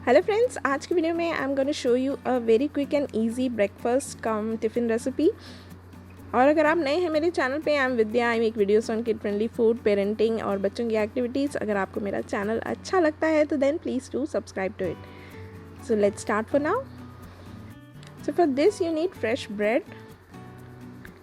Hello friends, आज की video में I am gonna show you a very quick and easy breakfast come tiffin recipe. और अगर आप नए हैं मेरे चैनल पे, I am Vidya. I make videos on kid friendly food, parenting और बच्चों की एक्टिविटीज़। अगर आपको मेरा चैनल अच्छा लगता है तो then please do subscribe to it. So let's start for now. So for this you need fresh bread.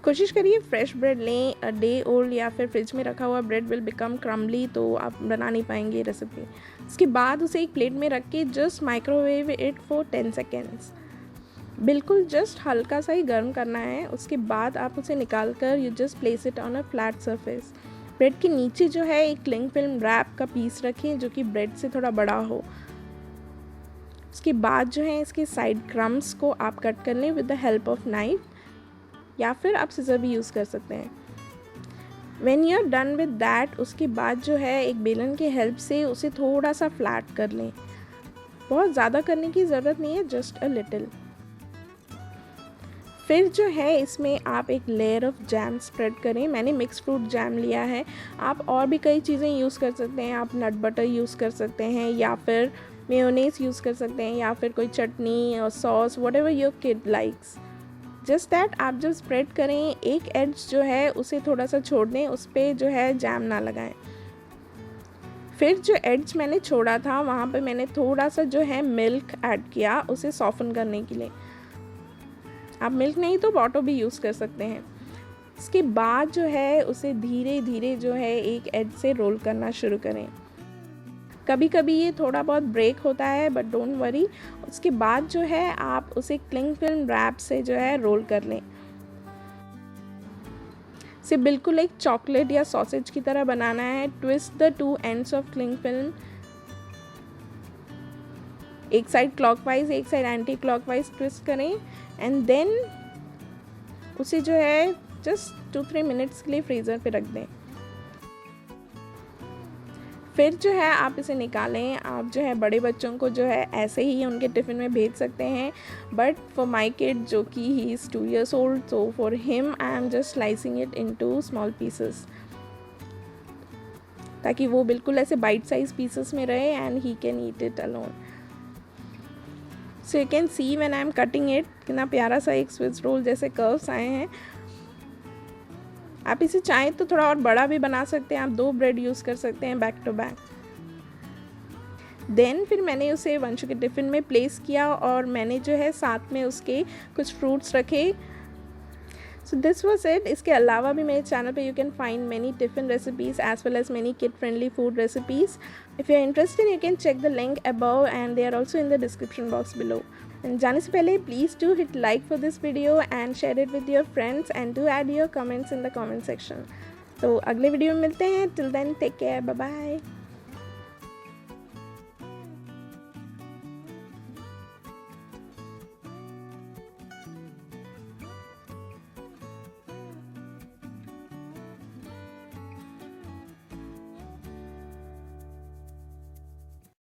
कोशिश करिए फ्रेश ब्रेड लें। अ डे ओल्ड या फिर फ्रिज में रखा हुआ ब्रेड विल बिकम क्रम्बली, तो आप बना नहीं पाएंगे रेसिपी। उसके बाद उसे एक प्लेट में रख के just microwave it for 10 seconds. बिल्कुल जस्ट हल्का सा ही गर्म करना है। उसके बाद आप उसे निकाल कर you just place it on a flat surface. Bread के नीचे जो है एक क्लिंग फिल्म रैप का पीस रखें जो कि ब्रेड से थोड़ा बड़ा हो। उसके बाद जो है इसके साइड क्रम्स को आप कट कर लें with the help of knife, या फिर आप सीजर भी यूज़ कर सकते हैं। When you are done with that, उसके बाद जो है एक बेलन के हेल्प से उसे थोड़ा सा फ्लैट कर लें। बहुत ज़्यादा करने की ज़रूरत नहीं है, जस्ट अ लिटिल। फिर जो है इसमें आप एक लेयर ऑफ जैम स्प्रेड करें। मैंने मिक्स फ्रूट जैम लिया है। आप और भी कई चीज़ें यूज़ कर सकते हैं। आप नट बटर यूज़ कर सकते हैं, या फिर मेयोनेज़ यूज़ कर सकते हैं, या फिर कोई चटनी और sauce, what ever your kid likes. Just that आप जब स्प्रेड करें, एक एड्ज जो है उसे थोड़ा सा छोड़ दें, उस पर जो है जैम ना लगाएं। फिर जो एड्ज मैंने छोड़ा था वहाँ पे मैंने थोड़ा सा जो है मिल्क ऐड किया उसे सॉफ्टन करने के लिए। आप मिल्क नहीं तो वाटर भी यूज़ कर सकते हैं। इसके बाद जो है उसे धीरे धीरे जो है एक एड्ज से रोल करना शुरू करें। कभी कभी ये थोड़ा बहुत ब्रेक होता है, बट डोंट वरी। उसके बाद जो है आप उसे क्लिंग फिल्म रैप से जो है रोल कर लें। इसे बिल्कुल एक चॉकलेट या सॉसेज की तरह बनाना है। Twist the two ends of cling film, एक साइड क्लॉकवाइज एक साइड एंटी क्लॉकवाइज ट्विस्ट करें, एंड देन उसे जो है जस्ट 2-3 मिनट्स के लिए फ्रीज़र पे रख दें। फिर जो है आप इसे निकालें। आप जो है बड़े बच्चों को जो है ऐसे ही उनके टिफ़िन में भेज सकते हैं, बट फॉर माई किड जो कि he is 2 years old, so for him I am just slicing it into small pieces, ताकि वो बिल्कुल ऐसे बाइट साइज पीसेस में रहे and he can eat it alone. So you can see when I am cutting it कितना प्यारा सा एक स्विस रोल जैसे कर्व्स आए हैं। आप इसे चाहें तो थोड़ा और बड़ा भी बना सकते हैं। आप 2 ब्रेड यूज़ कर सकते हैं बैक टू बैक। देन फिर मैंने उसे वंशु के टिफ़िन में प्लेस किया और मैंने जो है साथ में उसके कुछ फ्रूट्स रखे। So this was it. इसके अलावा भी मेरे चैनल पे you can find many tiffin recipes as well as many kid friendly food recipes. If you are interested you can check the link above and they are also in the description box below. And जाने से पहले please do hit like for this video and share it with your friends and do add your comments in the comment section. तो अगले video में मिलते हैं। Till then take care, bye bye.